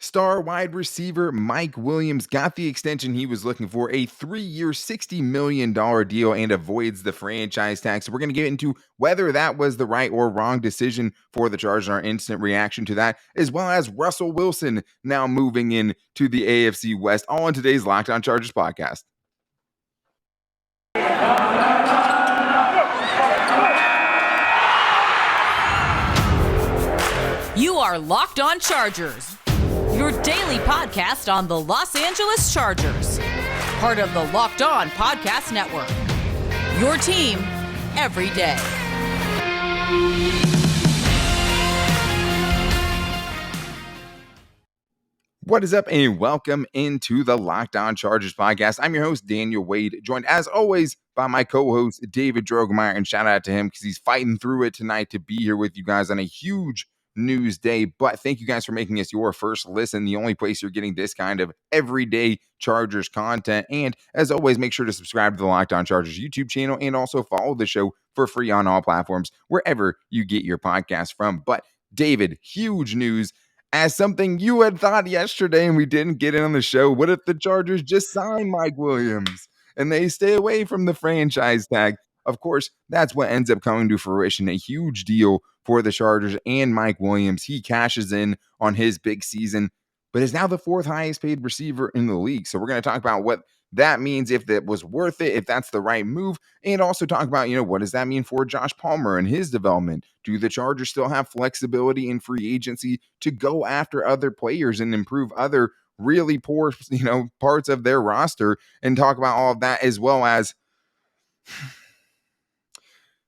Star wide receiver Mike Williams got the extension he was looking for, a 3-year, $60 million deal, and avoids the franchise tag. So we're going to get into whether that was the right or wrong decision for the Chargers, our instant reaction to that, as well as Russell Wilson now moving in to the AFC West, all in today's Locked On Chargers podcast. You are Locked On Chargers, your daily podcast on the Los Angeles Chargers, part of the Locked On Podcast Network, your team every day. What is up, and welcome into the Locked On Chargers podcast. I'm your host, Daniel Wade, joined as always by my co-host, David Drogemeyer, and shout out to him because he's fighting through it tonight to be here with you guys on a huge news day. But thank you guys for making us your first listen, the only place you're getting this kind of everyday Chargers content. And as always, make sure to subscribe to the Locked On Chargers YouTube channel and also follow the show for free on all platforms, wherever you get your podcast from. But David, huge news. As something you had thought yesterday and we didn't get it on the show, what if the Chargers just sign Mike Williams and they stay away from the franchise tag? Of course, that's what ends up coming to fruition, a huge deal for the Chargers and Mike Williams. He cashes in on his big season, but is now the fourth highest paid receiver in the league. So we're going to talk about what that means, if that was worth it, if that's the right move, and also talk about, what does that mean for Josh Palmer and his development? Do the Chargers still have flexibility in free agency to go after other players and improve other really poor, parts of their roster, and talk about all of that, as well as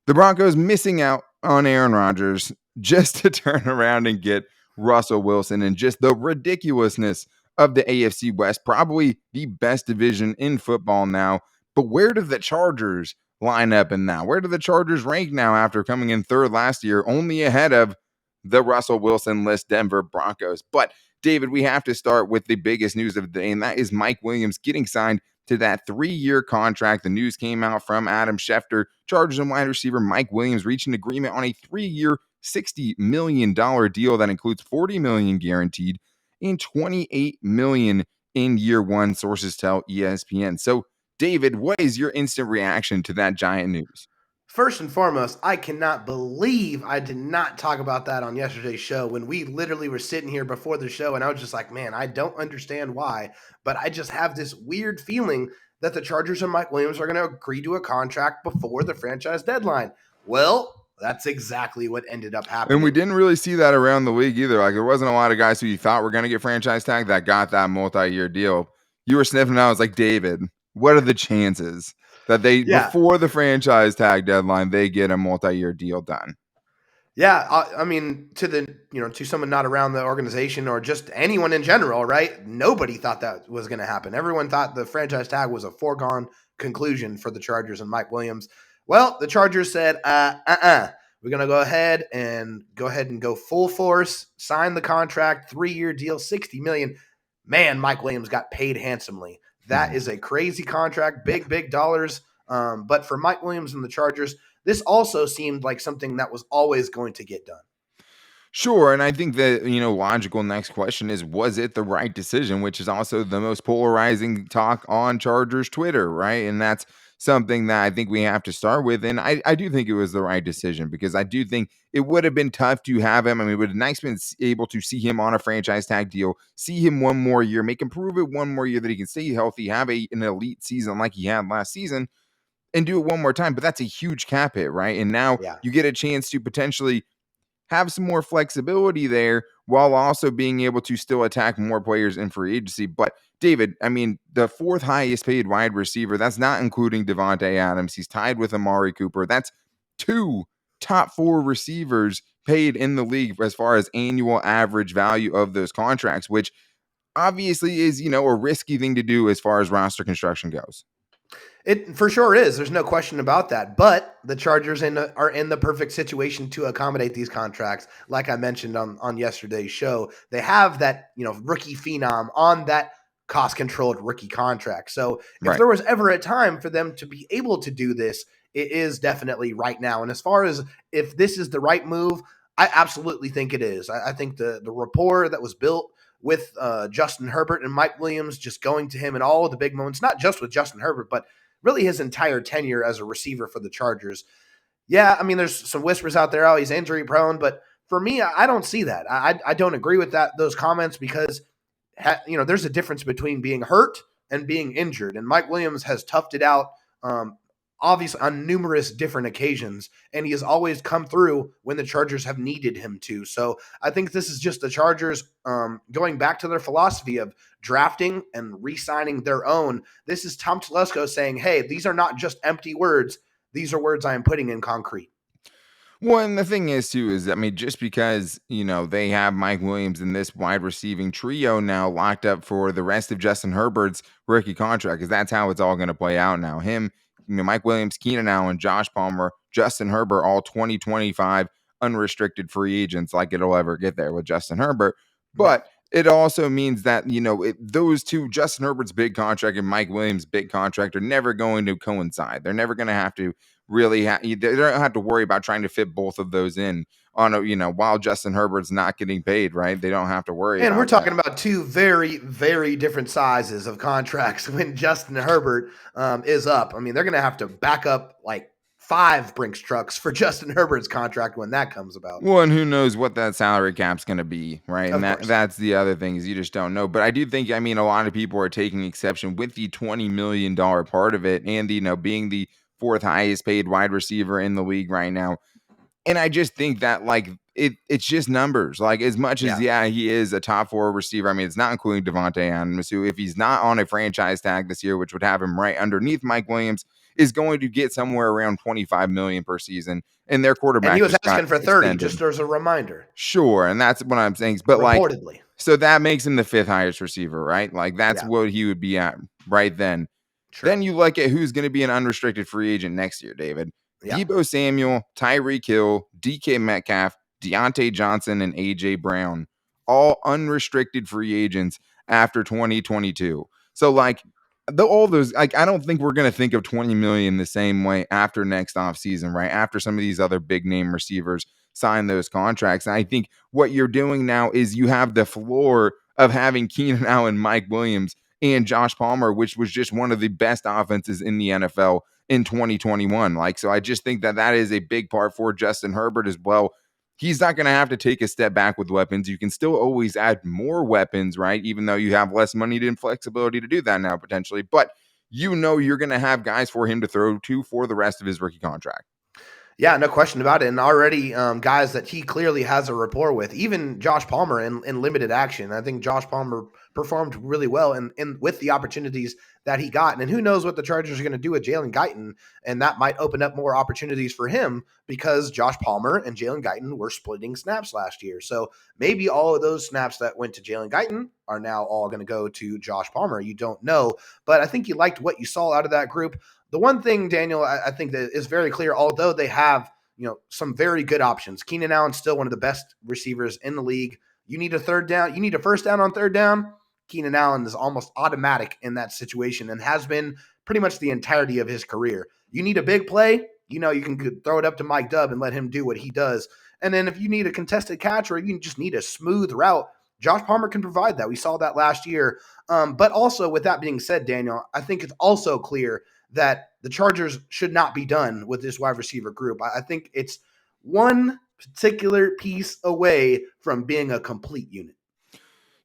the Broncos missing out on Aaron Rodgers just to turn around and get Russell Wilson, and just the ridiculousness of the AFC West, probably the best division in football now. But where do the Chargers line up in now? Where do the Chargers rank now after coming in third last year, only ahead of the Russell Wilson list Denver Broncos? But David, we have to start with the biggest news of the day, and that is Mike Williams getting signed to that 3-year contract. The news came out from Adam Schefter. Chargers and wide receiver Mike Williams reached an agreement on a 3-year, $60 million deal that includes $40 million guaranteed and $28 million in year one, sources tell ESPN. So, David, what is your instant reaction to that giant news? First and foremost, I cannot believe I did not talk about that on yesterday's show when we literally were sitting here before the show, and I was just like, man, I don't understand why, but I just have this weird feeling that the Chargers and Mike Williams are going to agree to a contract before the franchise deadline. Well, that's exactly what ended up happening. And we didn't really see that around the league either. Like, there wasn't a lot of guys who you thought were going to get franchise tag that got that multi-year deal. You were sniffing out. I was like, David, what are the chances that they, before the franchise tag deadline, they get a multi-year deal done? Yeah, I mean, to someone not around the organization or just anyone in general, right? Nobody thought that was going to happen. Everyone thought the franchise tag was a foregone conclusion for the Chargers and Mike Williams. Well, the Chargers said, we're going to go ahead and go full force, sign the contract, 3-year deal, $60 million. Man, Mike Williams got paid handsomely. That is a crazy contract, big dollars. But for Mike Williams and the Chargers, this also seemed like something that was always going to get done. Sure, and I think that, logical next question is, was it the right decision? Which is also the most polarizing talk on Chargers Twitter, right? And that's something that I think we have to start with. And I do think it was the right decision, because I do think it would have been tough to have him. I mean, it would have nice been able to see him on a franchise tag deal, see him one more year, make him prove it one more year that he can stay healthy, have an elite season like he had last season, and do it one more time. But that's a huge cap hit, right? And now you get a chance to potentially have some more flexibility there while also being able to still attack more players in free agency. But David, I mean, the fourth highest paid wide receiver, that's not including Devontae Adams. He's tied with Amari Cooper. That's 2 top 4 receivers paid in the league as far as annual average value of those contracts, which obviously is, a risky thing to do as far as roster construction goes. It for sure is. There's no question about that. But the Chargers are in the perfect situation to accommodate these contracts. Like I mentioned on yesterday's show, they have that, rookie phenom on that cost-controlled rookie contract. So if there was ever a time for them to be able to do this, it is definitely right now. And as far as if this is the right move, I absolutely think it is. I think the rapport that was built with Justin Herbert and Mike Williams just going to him in all of the big moments, not just with Justin Herbert, but really his entire tenure as a receiver for the Chargers. Yeah, I mean, there's some whispers out there, oh, he's injury prone, but for me, I don't see that. I don't agree with those comments because, there's a difference between being hurt and being injured. And Mike Williams has toughed it out, obviously on numerous different occasions, and he has always come through when the Chargers have needed him to. So I think this is just the Chargers going back to their philosophy of drafting and re-signing their own. This is Tom Telesco saying, hey, these are not just empty words. These are words I am putting in concrete. Well, and the thing is, too, is, I mean, just because, they have Mike Williams in this wide receiving trio now locked up for the rest of Justin Herbert's rookie contract, because that's how it's all going to play out now. Mike Williams, Keenan Allen, Josh Palmer, Justin Herbert, all 2025 unrestricted free agents, like it'll ever get there with Justin Herbert. But it also means that, those two, Justin Herbert's big contract and Mike Williams' big contract, are never going to coincide. They're never going to have to really they don't have to worry about trying to fit both of those in on while Justin Herbert's not getting paid, right? They don't have to worry. And we're talking about two very, very different sizes of contracts when Justin Herbert is up. I mean, they're going to have to back up like 5 Brinks trucks for Justin Herbert's contract when that comes about. Well, and who knows what that salary cap's going to be, right? And that's the other thing, is you just don't know. But I do think, a lot of people are taking exception with the $20 million part of it, and being the 4th highest paid wide receiver in the league right now. And I just think that, like, it's just numbers. Like, as much as, he is a top 4 receiver, I mean, it's not including Devontae Adams, who, if he's not on a franchise tag this year, which would have him right underneath Mike Williams, is going to get somewhere around $25 million per season. And their quarterback, and he was asking for 30, just as a reminder. Sure, and that's what I'm saying. But reportedly, so that makes him the 5th highest receiver, right? Like, that's what he would be at right then. Sure. Then you look at who's going to be an unrestricted free agent next year, David. Deebo Samuel, Tyreek Hill, DK Metcalf, Deontay Johnson, and A.J. Brown, all unrestricted free agents after 2022. So, like, all those, like, I don't think we're going to think of 20 million the same way after next offseason, right? After some of these other big name receivers sign those contracts. And I think what you're doing now is you have the floor of having Keenan Allen, Mike Williams, and Josh Palmer, which was just one of the best offenses in the NFL in 2021. Like, so I just think that is a big part for Justin Herbert as well. He's not going to have to take a step back with weapons. You can still always add more weapons, right? Even though you have less money and flexibility to do that now potentially. But you're going to have guys for him to throw to for the rest of his rookie contract. Yeah, no question about it. And already guys that he clearly has a rapport with, even Josh Palmer in limited action. I think Josh Palmer performed really well in with the opportunities that he got. And who knows what the Chargers are going to do with Jalen Guyton. And that might open up more opportunities for him because Josh Palmer and Jalen Guyton were splitting snaps last year. So maybe all of those snaps that went to Jalen Guyton are now all going to go to Josh Palmer. You don't know. But I think you liked what you saw out of that group. The one thing, Daniel, I think that is very clear, although they have, some very good options. Keenan Allen's still one of the best receivers in the league. You need a third down. You need a first down on third down. Keenan Allen is almost automatic in that situation and has been pretty much the entirety of his career. You need a big play. You can throw it up to Mike Dubb and let him do what he does. And then if you need a contested catch or you just need a smooth route, Josh Palmer can provide that. We saw that last year. But also, with that being said, Daniel, I think it's also clear that the Chargers should not be done with this wide receiver group. I think it's one particular piece away from being a complete unit.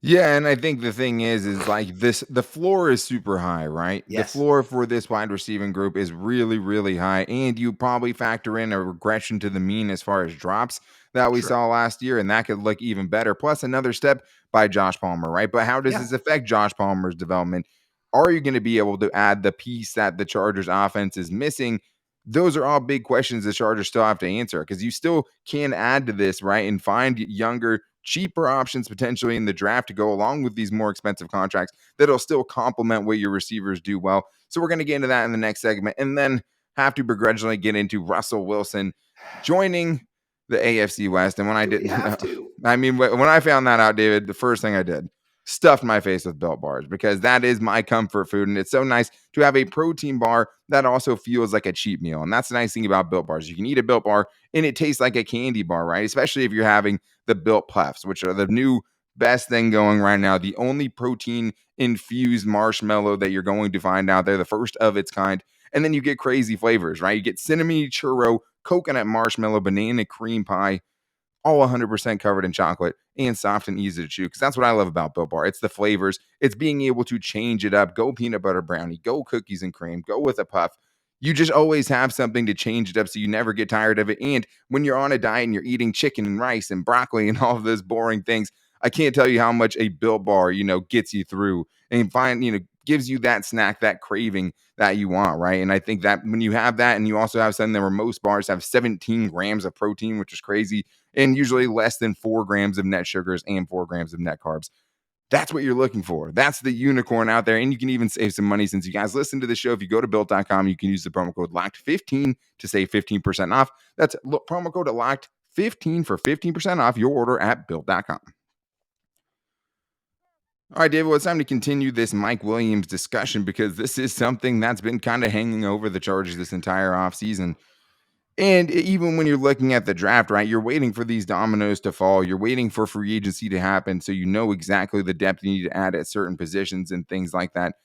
Yeah, and I think the thing is like this, the floor is super high, right? Yes. The floor for this wide receiving group is really, really high, and you probably factor in a regression to the mean as far as drops that we saw last year, and that could look even better. Plus another step by Josh Palmer, right? But how does this affect Josh Palmer's development? Are you going to be able to add the piece that the Chargers offense is missing? Those are all big questions the Chargers still have to answer, because you still can add to this, right? And find younger, cheaper options potentially in the draft to go along with these more expensive contracts that'll still complement what your receivers do well. So we're going to get into that in the next segment, and then have to begrudgingly get into Russell Wilson joining the AFC West. And when I didn't have to, I mean, when I found that out, David, the first thing I did, stuffed my face with Built Bars, because that is my comfort food. And it's so nice to have a protein bar that also feels like a cheat meal. And that's the nice thing about Built Bars. You can eat a Built Bar and it tastes like a candy bar, right? Especially if you're having the Built Puffs, which are the new best thing going right now. The only protein infused marshmallow that you're going to find out there, the first of its kind. And then you get crazy flavors, right? You get cinnamon churro, coconut marshmallow, banana cream pie, all 100% covered in chocolate and soft and easy to chew. Because that's what I love about Built Bar. It's the flavors. It's being able to change it up. Go peanut butter brownie. Go cookies and cream. Go with a puff. You just always have something to change it up so you never get tired of it. And when you're on a diet and you're eating chicken and rice and broccoli and all of those boring things, I can't tell you how much a Built Bar, gets you through and gives you that snack, that craving that you want, right? And I think that when you have that and you also have something where most bars have 17 grams of protein, which is crazy, and usually less than 4 grams of net sugars and 4 grams of net carbs. That's what you're looking for. That's the unicorn out there. And you can even save some money since you guys listen to the show. If you go to built.com, you can use the promo code LOCKED15 to save 15% off. That's promo code LOCKED15 for 15% off your order at built.com. All right, David, well, it's time to continue this Mike Williams discussion because this is something that's been kind of hanging over the Chargers this entire offseason. And even when you're looking at the draft, right, you're waiting for these dominoes to fall. You're waiting for free agency to happen so you know exactly the depth you need to add at certain positions and things like that.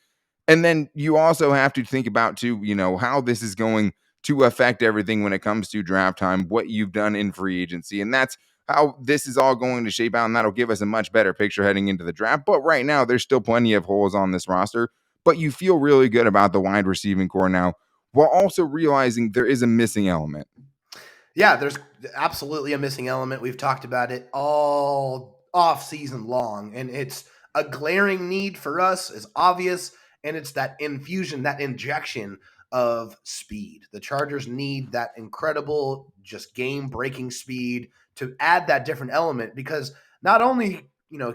And then you also have to think about, too, how this is going to affect everything when it comes to draft time, what you've done in free agency. And that's how this is all going to shape out. And that'll give us a much better picture heading into the draft. But right now, there's still plenty of holes on this roster. But you feel really good about the wide receiving core now, while also realizing there is a missing element. Yeah, there's absolutely a missing element. We've talked about it all off season long, and it's a glaring need for us. It's obvious, and it's that infusion, that injection of speed. The Chargers need that incredible, just game-breaking speed to add that different element because not only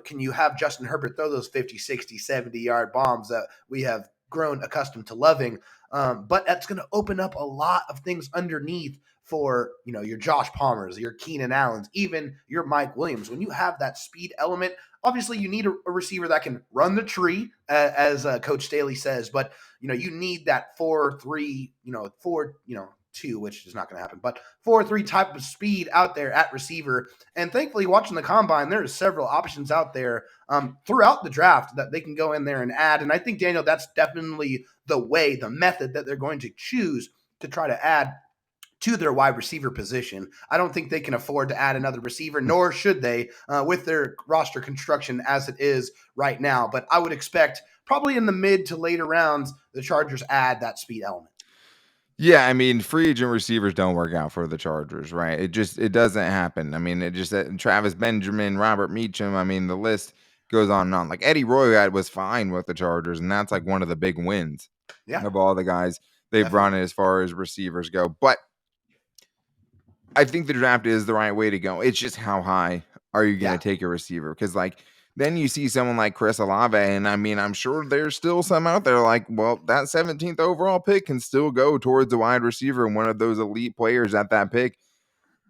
can you have Justin Herbert throw those 50, 60, 70-yard bombs that we have grown accustomed to loving, but that's going to open up a lot of things underneath for your Josh Palmers, your Keenan Allens, even your Mike Williams. When you have that speed element, obviously you need a receiver that can run the tree, as Coach Staley says, but you need that 4-3, 4-2, which is not going to happen, but 4-3 type of speed out there at receiver. And thankfully, watching the combine, there's several options out there throughout the draft that they can go in there and add. And I think, Daniel, that's definitely the method that they're going to choose to try to add to their wide receiver position. I don't think they can afford to add another receiver, nor should they with their roster construction as it is right now. But I would expect probably in the mid to later rounds, the Chargers add that speed element. Yeah, I mean, free agent receivers don't work out for the Chargers, right? It doesn't happen. I mean, Travis Benjamin, Robert Meacham, I mean, the list goes on and on. Like Eddie Royal was fine with the Chargers, and that's like one of the big wins of all the guys they've brought in as far as receivers go. But I think the draft is the right way to go. It's just how high are you going to take a receiver? Because then you see someone like Chris Olave, and I mean, I'm sure there's still some out there like, well, that 17th overall pick can still go towards a wide receiver and one of those elite players at that pick.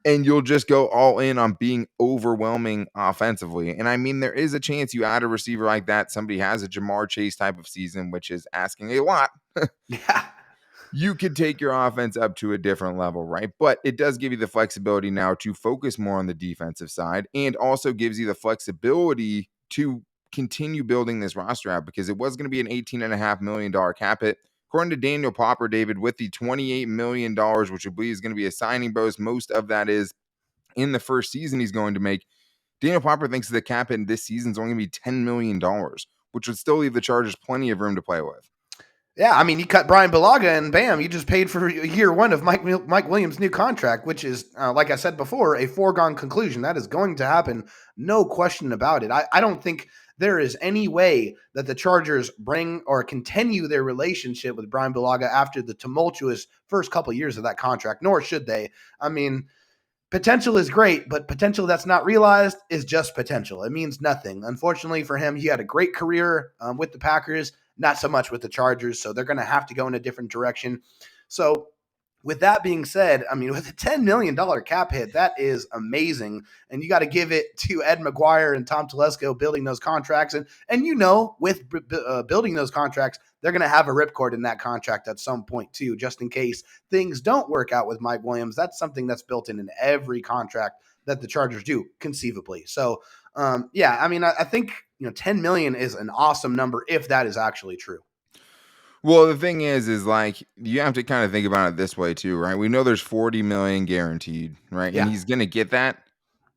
And you'll just go all in on being overwhelming offensively. And I mean, there is a chance you add a receiver like that. Somebody has a Jamar Chase type of season, which is asking a lot. You could take your offense up to a different level, right? But it does give you the flexibility now to focus more on the defensive side and also gives you the flexibility to continue building this roster out because it was going to be an $18.5 million cap hit. According to Daniel Popper, David, with the $28 million, which I believe is going to be a signing bonus, most of that is in the first season he's going to make. Daniel Popper thinks the cap hit in this season is only going to be $10 million, which would still leave the Chargers plenty of room to play with. Yeah, I mean, you cut Brian Bulaga and bam, you just paid for year one of Mike Williams' new contract, which is, like I said before, a foregone conclusion. That is going to happen. No question about it. I don't think there is any way that the Chargers bring or continue their relationship with Brian Bulaga after the tumultuous first couple years of that contract, nor should they. I mean, potential is great, but potential that's not realized is just potential. It means nothing. Unfortunately for him, he had a great career with the Packers, not so much with the Chargers, so they're going to have to go in a different direction. So with that being said, I mean, with a $10 million cap hit, that is amazing. And you got to give it to Ed McGuire and Tom Telesco building those contracts. And with building those contracts, they're going to have a ripcord in that contract at some point too, just in case things don't work out with Mike Williams. That's something that's built in every contract that the Chargers do conceivably. So Yeah, I mean, I think 10 million is an awesome number if that is actually true. Well, the thing is like you have to kind of think about it this way too, right? We know there's 40 million guaranteed, right? And Yeah, he's going to get that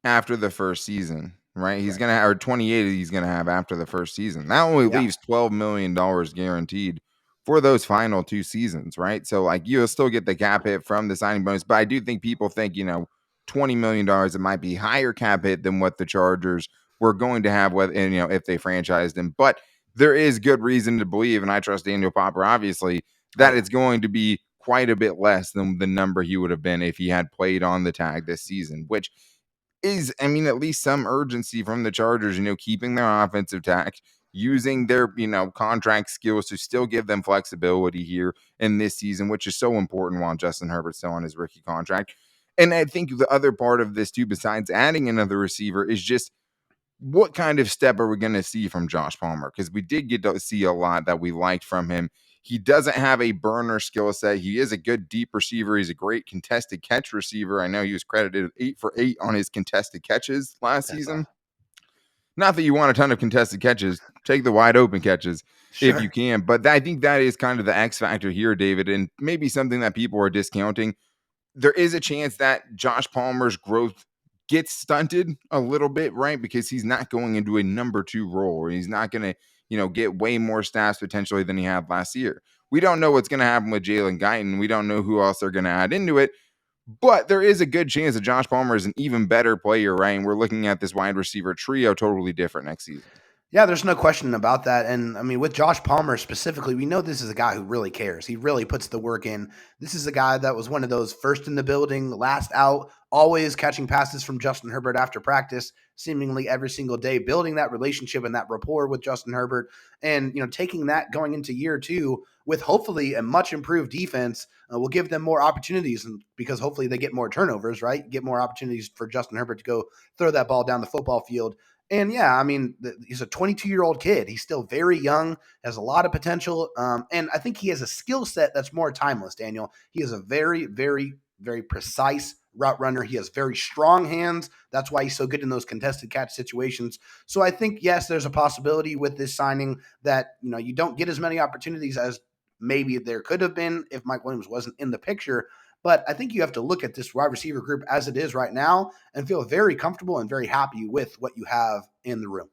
after the first season, right? He's right. going to or 28 he's going to have after the first season. That only Yeah, leaves $12 million guaranteed for those final two seasons, right? So like you'll still get the cap hit from the signing bonus, but I do think people think, $20 million it might be higher cap hit than what the Chargers were going to have with and if they franchised him. But there is good reason to believe, and I trust Daniel Popper, obviously, oh that yeah, it's going to be quite a bit less than the number he would have been if he had played on the tag this season, which is, I mean, at least some urgency from the Chargers, keeping their offensive tact, using their, contract skills to still give them flexibility here in this season, which is so important while Justin Herbert's still on his rookie contract. And I think the other part of this, too, besides adding another receiver, is just what kind of step are we going to see from Josh Palmer? Because we did get to see a lot that we liked from him. He doesn't have a burner skill set. He is a good deep receiver. He's a great contested catch receiver. I know he was credited 8 for 8 on his contested catches last that's season. awesome. Not that you want a ton of contested catches. Take the wide open catches if you Sure. can. But I think that is kind of the X factor here, David, and maybe something that people are discounting. There is a chance that Josh Palmer's growth gets stunted a little bit, right? Because he's not going into a number 2 role, or he's not going to, get way more stats potentially than he had last year. We don't know what's going to happen with Jalen Guyton. We don't know who else they're going to add into it. But there is a good chance that Josh Palmer is an even better player, right? And we're looking at this wide receiver trio totally different next season. Yeah, there's no question about that. And I mean, with Josh Palmer specifically, we know this is a guy who really cares. He really puts the work in. This is a guy that was one of those first in the building, last out, always catching passes from Justin Herbert after practice, seemingly every single day, building that relationship and that rapport with Justin Herbert. And, taking that going into year 2 with hopefully a much improved defense will give them more opportunities, and because hopefully they get more turnovers, right? Get more opportunities for Justin Herbert to go throw that ball down the football field. And yeah, I mean, he's a 22-year-old kid. He's still very young, has a lot of potential. And I think he has a skill set that's more timeless, Daniel. He is a very, very, very precise route runner. He has very strong hands. That's why he's so good in those contested catch situations. So I think, yes, there's a possibility with this signing that, you don't get as many opportunities as maybe there could have been if Mike Williams wasn't in the picture. But I think you have to look at this wide receiver group as it is right now and feel very comfortable and very happy with what you have in the room.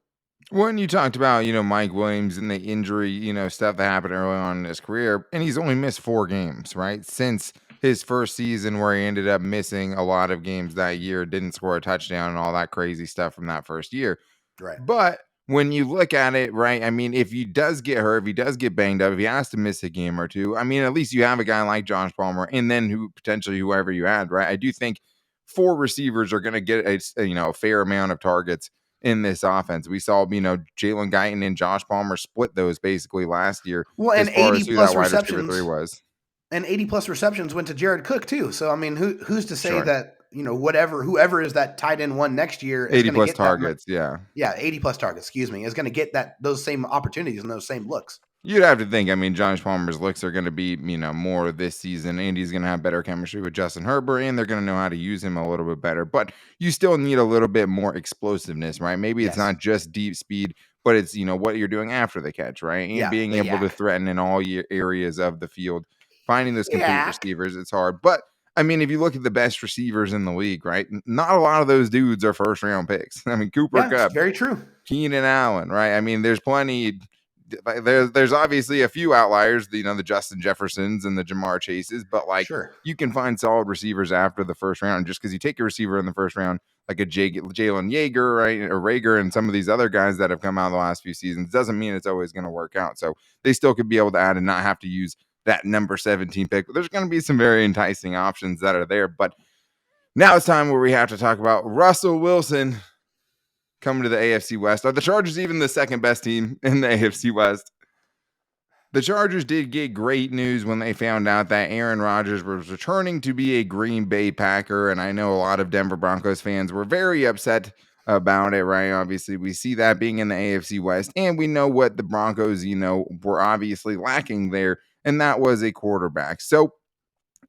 When you talked about, Mike Williams and the injury, stuff that happened early on in his career, and he's only missed 4 games, right? Since his first season where he ended up missing a lot of games that year, didn't score a touchdown and all that crazy stuff from that first year. Right. But when you look at it, right, I mean, if he does get hurt, if he does get banged up, if he has to miss a game or two, I mean, at least you have a guy like Josh Palmer and then whoever you add, right? I do think 4 receivers are going to get a fair amount of targets in this offense. We saw, Jalen Guyton and Josh Palmer split those basically last year Well, as and far 80 as who that plus wide receiver 3 receptions was. and 80 plus receptions went to Jared Cook too. So I mean, who's to say Sure. that, whoever is that tight end one next year is 80 going to plus get that targets, yeah. yeah, 80 plus targets, excuse me, is going to get those same opportunities and those same looks. You'd have to think, I mean, Josh Palmer's looks are going to be, more this season. Andy's going to have better chemistry with Justin Herbert, and they're going to know how to use him a little bit better. But you still need a little bit more explosiveness, right? Maybe it's Yes. not just deep speed, but it's, what you're doing after the catch, right? And Yeah, being the able to yak. threaten in all areas of the field. Finding those complete Yak. receivers, it's hard. But, I mean, if you look at the best receivers in the league, right? Not a lot of those dudes are first-round picks. I mean, Cooper Yeah, it's Kupp, very true. Keenan Allen, right? I mean, there's plenty. There's obviously a few outliers, the Justin Jeffersons and the Jamar Chases, but like Sure. you can find solid receivers after the first round. Just because you take a receiver in the first round, like a Jalen Yeager, right, or Rager, and some of these other guys that have come out the last few seasons, doesn't mean it's always going to work out. So they still could be able to add and not have to use that number 17 pick. But there's going to be some very enticing options that are there. But now it's time where we have to talk about Russell Wilson coming to the AFC West. Are the Chargers even the second best team in the AFC West? The Chargers did get great news when they found out that Aaron Rodgers was returning to be a Green Bay Packer, and I know a lot of Denver Broncos fans were very upset about it, right? Obviously, we see that being in the AFC West, and we know what the Broncos, were obviously lacking there, and that was a quarterback. So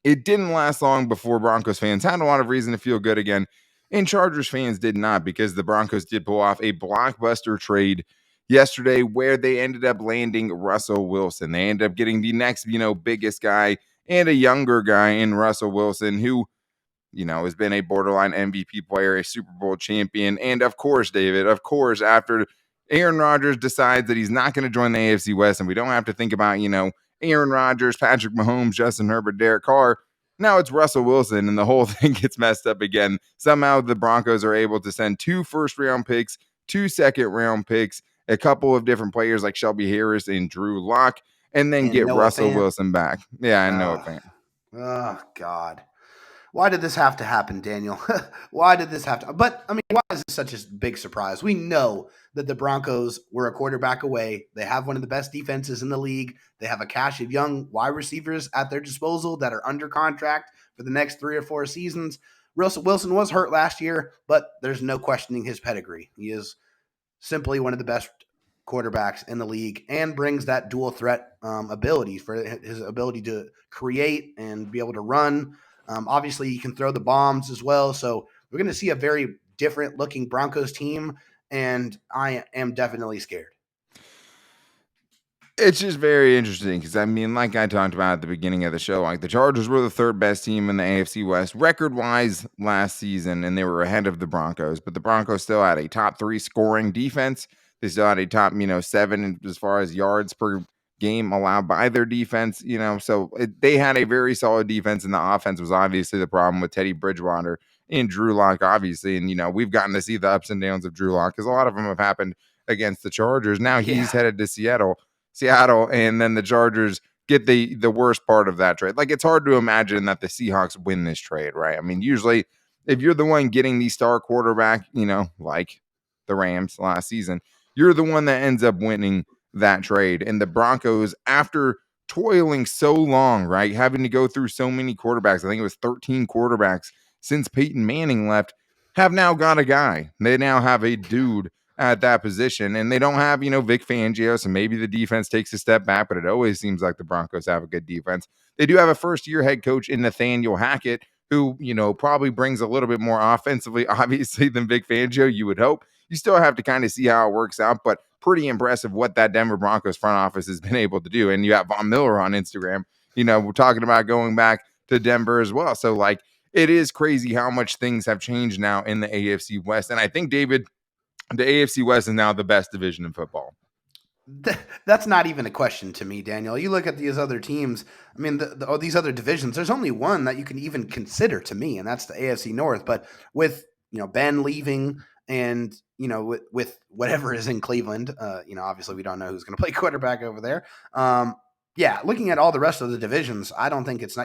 it didn't last long before Broncos fans had a lot of reason to feel good again. And Chargers fans did not, because the Broncos did pull off a blockbuster trade yesterday where they ended up landing Russell Wilson. They ended up getting the next, biggest guy and a younger guy in Russell Wilson, who has been a borderline MVP player, a Super Bowl champion. And of course, David, after Aaron Rodgers decides that he's not going to join the AFC West, and we don't have to think about, Aaron Rodgers, Patrick Mahomes, Justin Herbert, Derek Carr. Now it's Russell Wilson, and the whole thing gets messed up again. Somehow the Broncos are able to send 2 first-round picks, 2 second-round picks, a couple of different players like Shelby Harris and Drew Lock, and then get Noah Russell Fant. Wilson back. Yeah, I know it, Fant. Oh, God. Why did this have to happen, Daniel? Why did this have to? But, I mean, why is this such a big surprise? We know that the Broncos were a quarterback away. They have one of the best defenses in the league. They have a cache of young wide receivers at their disposal that are under contract for the next 3 or 4 seasons. Russell Wilson was hurt last year, but there's no questioning his pedigree. He is simply one of the best quarterbacks in the league and brings that dual threat ability for his ability to create and be able to run. Obviously, he can throw the bombs as well. So we're going to see a very different looking Broncos team, and I am definitely scared. It's just very interesting because, I mean, like I talked about at the beginning of the show, like the Chargers were the 3rd best team in the AFC West record-wise last season, and they were ahead of the Broncos. But the Broncos still had a top 3 scoring defense. They still had a top, 7 as far as yards per game allowed by their defense. So they had a very solid defense, and the offense was obviously the problem with Teddy Bridgewater and Drew Lock, obviously. And, we've gotten to see the ups and downs of Drew Lock because a lot of them have happened against the Chargers. Now he's headed to Seattle, and then the Chargers get the worst part of that trade. Like, it's hard to imagine that the Seahawks win this trade, right? I mean, usually if you're the one getting the star quarterback, like the Rams last season, you're the one that ends up winning that trade. And the Broncos, after toiling so long, right, having to go through so many quarterbacks, I think it was 13 quarterbacks since Peyton Manning left, have now got a guy. They now have a dude at that position, and they don't have, Vic Fangio, so maybe the defense takes a step back, but it always seems like the Broncos have a good defense. They do have a first-year head coach in Nathaniel Hackett, who, probably brings a little bit more offensively, obviously, than Vic Fangio, you would hope. You still have to kind of see how it works out, but pretty impressive what that Denver Broncos front office has been able to do. And you have Von Miller on Instagram, we're talking about going back to Denver as well. So, like, it is crazy how much things have changed now in the AFC West. And I think, David, the AFC West is now the best division in football. That's not even a question to me, Daniel. You look at these other teams, I mean, these other divisions, there's only one that you can even consider to me, and that's the AFC North. But with, Ben leaving and, with whatever is in Cleveland, obviously we don't know who's going to play quarterback over there. Looking at all the rest of the divisions, I don't think it's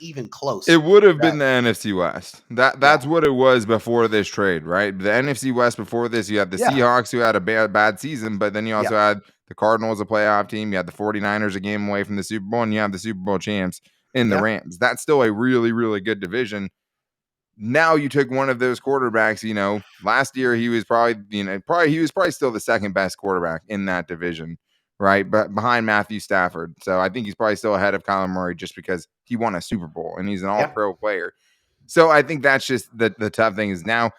even close. It would have been the NFC West. That's what it was before this trade, right? The NFC West before this, you had the Seahawks, who had a bad season, but then you also had the Cardinals, a playoff team. You had the 49ers, a game away from the Super Bowl, and you have the Super Bowl champs in the Rams. That's still a really, really good division. Now you took one of those quarterbacks, last year he was probably still the 2nd best quarterback in that division, right? But behind Matthew Stafford. So I think he's probably still ahead of Kyler Murray just because he won a Super Bowl and he's an all-pro player. So I think that's just the tough thing is now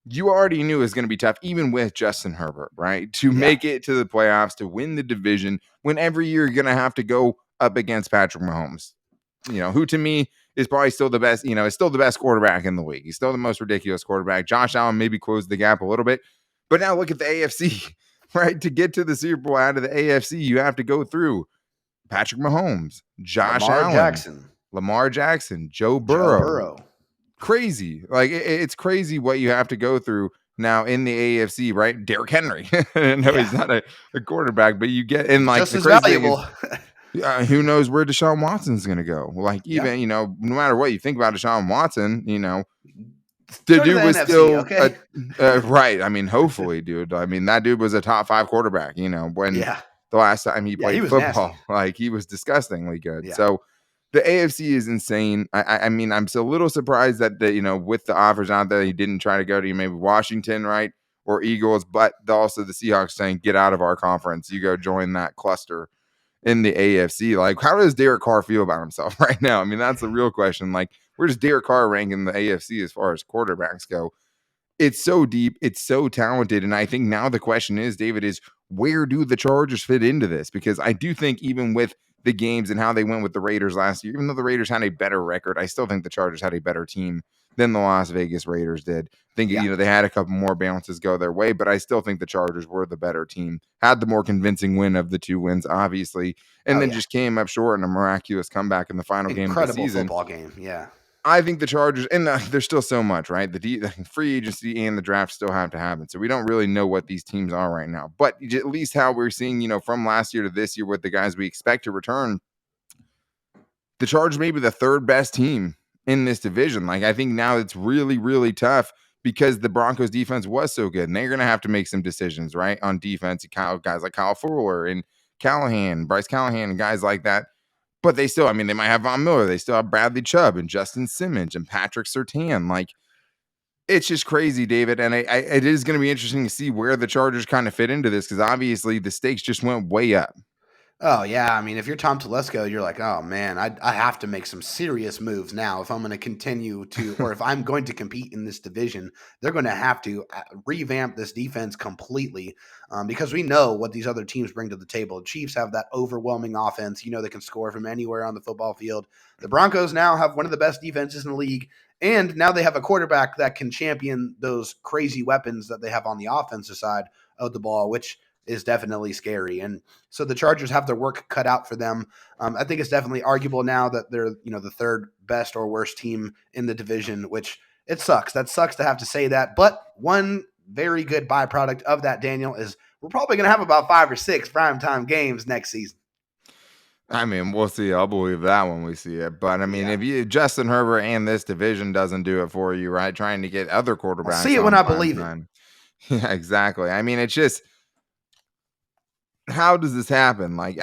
you already knew it was going to be tough, even with Justin Herbert, right? To make it to the playoffs, to win the division, when every year you're going to have to go up against Patrick Mahomes, who to me is probably still the best, is still the best quarterback in the league. He's still the most ridiculous quarterback. Josh Allen maybe closed the gap a little bit, but now look at the AFC, right? To get to the Super Bowl out of the AFC, you have to go through Patrick Mahomes, Lamar Jackson, Joe Burrow. Crazy. Like, it's crazy what you have to go through now in the AFC, right? Derrick Henry. No, he's not a quarterback, but you get in, like, just the as crazy valuable. Thing is, who knows where Deshaun Watson's going to go? Like, even, no matter what you think about Deshaun Watson, the dude was NFC, still okay? Right. I mean, hopefully, dude. I mean, that dude was a top 5 quarterback, when the last time he played football. Nasty. Like, he was disgustingly good. Yeah. So the AFC is insane. I mean, I'm still a little surprised that with the offers out there, he didn't try to go to maybe Washington, right, or Eagles, but also the Seahawks saying, get out of our conference. You go join that cluster in the AFC. Like, how does Derek Carr feel about himself right now? I mean, that's the real question. Like, where does Derek Carr rank in the AFC as far as quarterbacks go? It's so deep, it's so talented, and I think now the question is, David, is where do the Chargers fit into this? Because I do think even with the games and how they went with the Raiders last year, even though the Raiders had a better record, I still think the Chargers had a better team than the Las Vegas Raiders did. I think, Yeah. they had a couple more bounces go their way, but I still think the Chargers were the better team, had the more convincing win of the two wins, obviously, and Oh, then yeah. just came up short in a miraculous comeback in the final game of the Incredible season. football game. Yeah. I think the Chargers, and there's still so much, right? The free agency and the draft still have to happen. So we don't really know what these teams are right now. But at least how we're seeing, from last year to this year with the guys we expect to return, the Chargers may be the third best team in this division. Like, I think now it's really, really tough because the Broncos defense was so good. And they're going to have to make some decisions, right? On defense, guys like Kyle Fuller and Bryce Callahan, and guys like that. But they still, they might have Von Miller. They still have Bradley Chubb and Justin Simmons and Patrick Surtain. Like, it's just crazy, David. And it is going to be interesting to see where the Chargers kind of fit into this because obviously the stakes just went way up. Oh, yeah. I mean, if you're Tom Telesco, you're like, oh, man, I have to make some serious moves now if I'm going to continue to, or if I'm going to compete in this division. They're going to have to revamp this defense completely because we know what these other teams bring to the table. The Chiefs have that overwhelming offense. They can score from anywhere on the football field. The Broncos now have one of the best defenses in the league, and now they have a quarterback that can champion those crazy weapons that they have on the offensive side of the ball, which is definitely scary. And so the Chargers have their work cut out for them. I think it's definitely arguable now that they're, the third best or worst team in the division, which it sucks. That sucks to have to say that. But one very good byproduct of that, Daniel, is we're probably going to have about 5 or 6 primetime games next season. We'll see. I'll believe that when we see it. But if Justin Herbert and this division doesn't do it for you, right? Trying to get other quarterbacks. I'll see it when I believe it. Yeah, exactly. It's just, how does this happen? The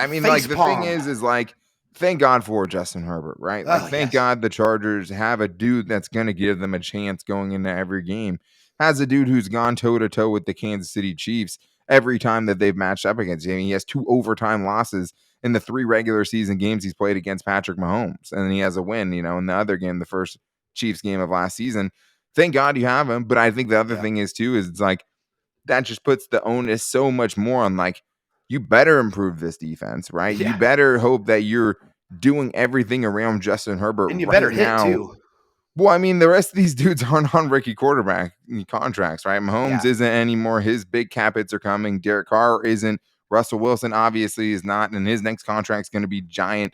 thing is like, thank God for Justin Herbert, right? Thank God the Chargers have a dude that's going to give them a chance going into every game. Has a dude who's gone toe to toe with the Kansas City Chiefs every time that they've matched up against him. He has 2 overtime losses in the 3 regular season games he's played against Patrick Mahomes. And then he has a win, in the other game, the first Chiefs game of last season. Thank God you have him. But I think the other thing is too, is it's like, that just puts the onus so much more on you better improve this defense, right? Yeah. You better hope that you're doing everything around Justin Herbert. And you better hit too. Well, the rest of these dudes aren't on rookie quarterback contracts, right? Mahomes isn't anymore. His big cap hits are coming. Derek Carr isn't. Russell Wilson obviously is not, and his next contract's going to be giant.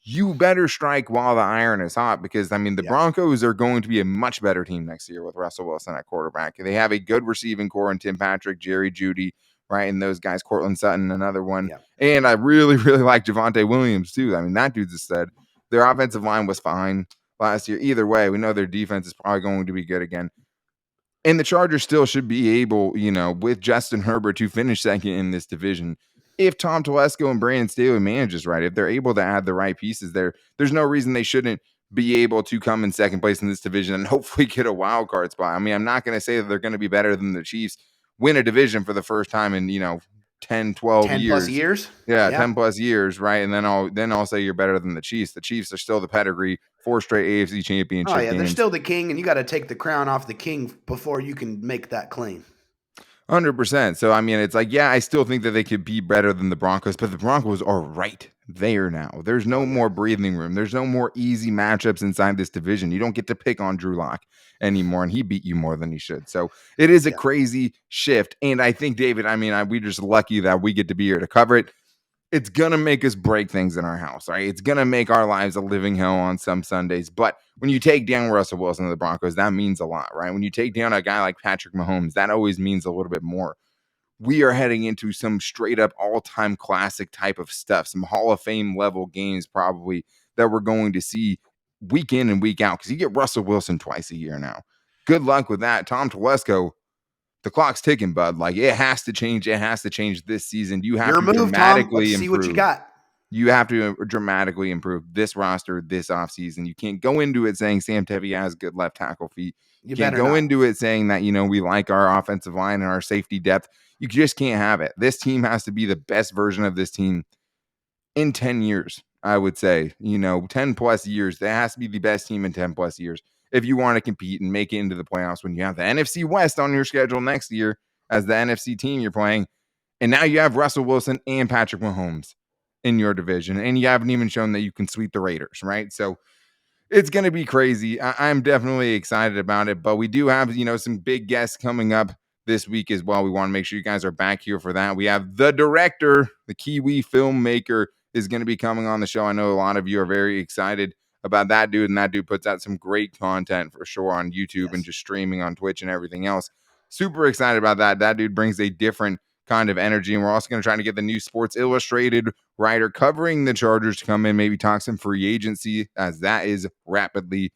You better strike while the iron is hot because, the Broncos are going to be a much better team next year with Russell Wilson at quarterback. They have a good receiving core in Tim Patrick, Jerry Jeudy, right? And those guys, Cortland Sutton, another one. Yeah. And I really, really like Javonte Williams too. That dude's a stud. Their offensive line was fine last year. Either way, we know their defense is probably going to be good again. And the Chargers still should be able, with Justin Herbert to finish second in this division. If Tom Telesco and Brandon Staley manages right, if they're able to add the right pieces there, there's no reason they shouldn't be able to come in second place in this division and hopefully get a wild card spot. I'm not going to say that they're going to be better than the Chiefs, win a division for the first time in 10 12 10 years. plus years. Yeah, 10 plus years, right? And then I'll say you're better than the Chiefs. The Chiefs are still the pedigree, 4 straight AFC championship games. They're still the king, and you got to take the crown off the king before you can make that claim. 100%. So it's like, I still think that they could be better than the Broncos, but the Broncos are right there now. There's no more breathing room. There's no more easy matchups inside this division. You don't get to pick on Drew Lock anymore, and he beat you more than he should. So it is a crazy shift. And I think, David, we're just lucky that we get to be here to cover it. It's going to make us break things in our house, right? It's going to make our lives a living hell on some Sundays. But when you take down Russell Wilson of the Broncos, that means a lot, right? When you take down a guy like Patrick Mahomes, that always means a little bit more. We are heading into some straight up all-time classic type of stuff, some Hall of Fame level games probably that we're going to see week in and week out because you get Russell Wilson twice a year now. Good luck with that. Tom Telesco, the clock's ticking, bud. It has to change. It has to change this season. You have to dramatically improve. See what you got. You have to dramatically improve this roster this offseason. You can't go into it saying Sam Tevi has good left tackle feet. You can't go into it saying that, we like our offensive line and our safety depth. You just can't have it. This team has to be the best version of this team in 10 years, I would say. 10 plus years. That has to be the best team in 10 plus years. if you want to compete and make it into the playoffs when you have the NFC West on your schedule next year as the NFC team you're playing. And now you have Russell Wilson and Patrick Mahomes in your division, and you haven't even shown that you can sweep the Raiders, right? So it's going to be crazy. I'm definitely excited about it, but we do have, some big guests coming up this week as well. We want to make sure you guys are back here for that. We have the director, the Kiwi filmmaker is going to be coming on the show. I know a lot of you are very excited about that dude, and that dude puts out some great content for sure on YouTube and just streaming on Twitch and everything else. Super excited about that. That dude brings a different kind of energy, and we're also going to try to get the new Sports Illustrated writer covering the Chargers to come in, maybe talk some free agency, as that is rapidly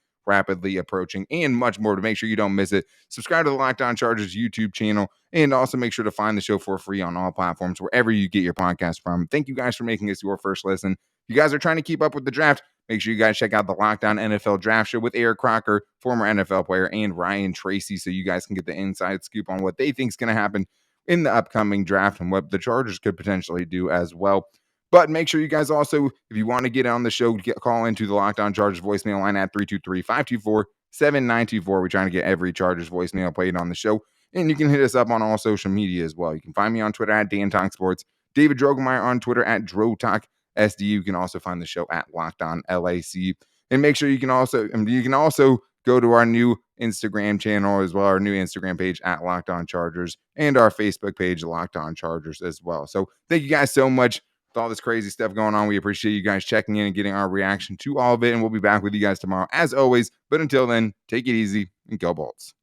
approaching, and much more. To make sure you don't miss it, subscribe to the Locked On Chargers YouTube channel, and also make sure to find the show for free on all platforms wherever you get your podcast from. Thank you guys for making us your first listen. If you guys are trying to keep up with the draft, make sure you guys check out the Locked On NFL Draft Show with Eric Crocker, former NFL player, and Ryan Tracy, so you guys can get the inside scoop on what they think is going to happen in the upcoming draft and what the Chargers could potentially do as well. But make sure you guys also, if you want to get on the show, call into the Locked On Chargers voicemail line at 323-524-7924. We're trying to get every Chargers voicemail played on the show. And you can hit us up on all social media as well. You can find me on Twitter at Dan Talk Sports, David Drogemeyer on Twitter at DroTalkSD. You can also find the show at Locked On LAC. And make sure you can also go to our new Instagram channel as well, our new Instagram page at Locked On Chargers, and our Facebook page, Locked On Chargers as well. So thank you guys so much with all this crazy stuff going on. We appreciate you guys checking in and getting our reaction to all of it, and we'll be back with you guys tomorrow as always. But until then, take it easy and go Bolts.